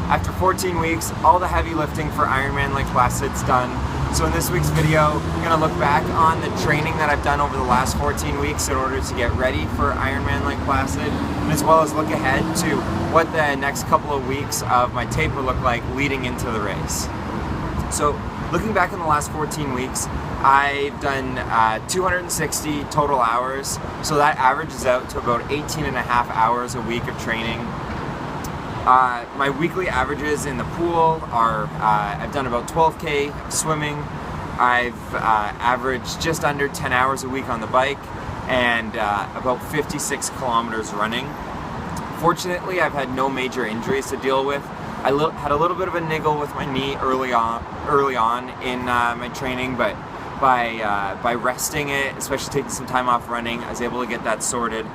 After 14 weeks, all the heavy lifting for Ironman Lake Placid's done. So in this week's video, I'm going to look back on the training that I've done over the last 14 weeks in order to get ready for Ironman Lake Placid, and as well as look ahead to what the next couple of weeks of my taper look like leading into the race. So looking back in the last 14 weeks, I've done 260 total hours, so that averages out to about 18 and a half hours a week of training. My weekly averages in the pool are, I've done about 12K swimming, I've averaged just under 10 hours a week on the bike, and about 56 kilometers running. Fortunately, I've had no major injuries to deal with. I had a little bit of a niggle with my knee early on in my training, but by resting it, especially taking some time off running, I was able to get that sorted.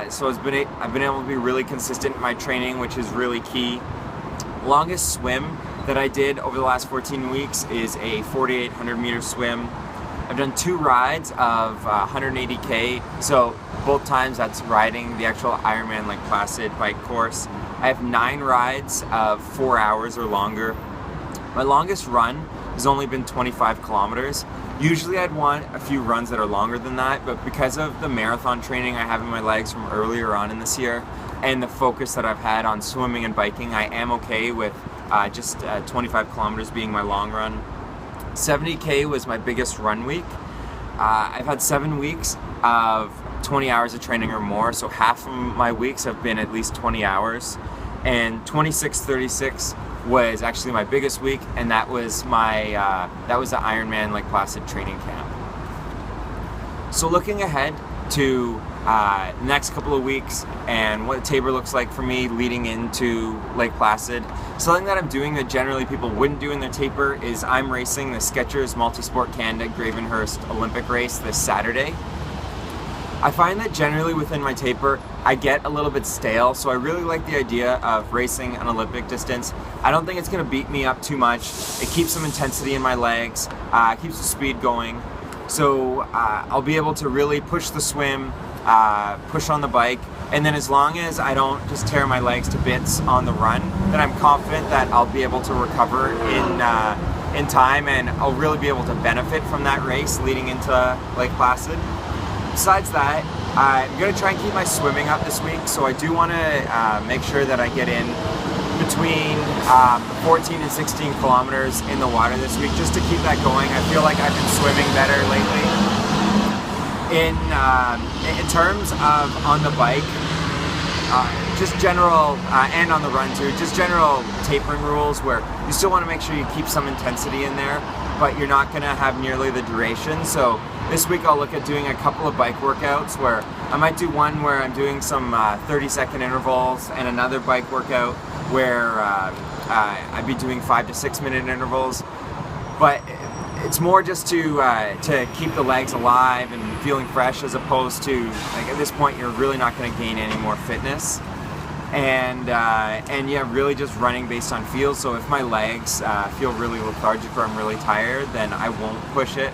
So I've been able to be really consistent in my training, which is really key. Longest swim that I did over the last 14 weeks is a 4,800 meter swim. I've done 2 rides of 180K, so both times that's riding the actual Ironman Lake Placid bike course. I have 9 rides of 4 hours or longer. My longest run has only been 25 kilometers. Usually I'd want a few runs that are longer than that, but because of the marathon training I have in my legs from earlier on in this year and the focus that I've had on swimming and biking, I am okay with just 25 kilometers being my long run. 70K was my biggest run week. I've had 7 weeks of 20 hours of training or more, so half of my weeks have been at least 20 hours. And 26-36 was actually my biggest week, and that was my the Ironman Lake Placid training camp. So looking ahead to the next couple of weeks and what taper looks like for me leading into Lake Placid, something that I'm doing that generally people wouldn't do in their taper is I'm racing the Skechers Multisport Canada Gravenhurst Olympic race this Saturday. I find that generally within my taper, I get a little bit stale, so I really like the idea of racing an Olympic distance. I don't think it's going to beat me up too much. It keeps some intensity in my legs, keeps the speed going, so I'll be able to really push the swim, push on the bike, and then as long as I don't just tear my legs to bits on the run, then I'm confident that I'll be able to recover in time, and I'll really be able to benefit from that race leading into Lake Placid. Besides that, I'm going to try and keep my swimming up this week, so I do want to make sure that I get in between 14 and 16 kilometers in the water this week, just to keep that going. I feel like I've been swimming better lately. In terms of on the bike, just general, and on the run too, just general tapering rules where you still want to make sure you keep some intensity in there, but you're not going to have nearly the duration. So this week I'll look at doing a couple of bike workouts where I might do one where I'm doing some 30-second intervals, and another bike workout where I'd be doing 5 to 6 minute intervals. But it's more just to keep the legs alive and feeling fresh, as opposed to, like, at this point you're really not going to gain any more fitness. And yeah, really just running based on feel. So if my legs feel really lethargic or I'm really tired, then I won't push it,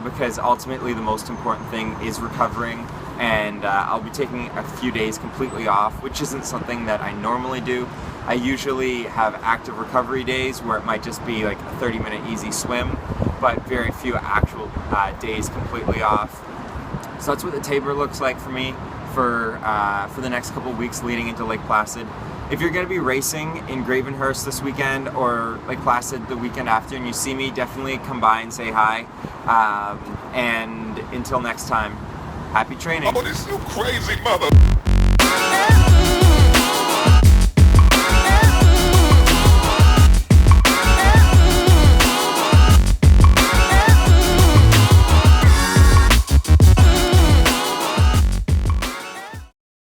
because ultimately the most important thing is recovering, and I'll be taking a few days completely off, which isn't something that I normally do. I usually have active recovery days where it might just be like a 30-minute easy swim, but very few actual days completely off. So that's what the taper looks like for me for the next couple of weeks leading into Lake Placid. If you're going to be racing in Gravenhurst this weekend or Lake Placid the weekend after and you see me, definitely come by and say hi. And until next time, happy training. Oh, this you crazy mother.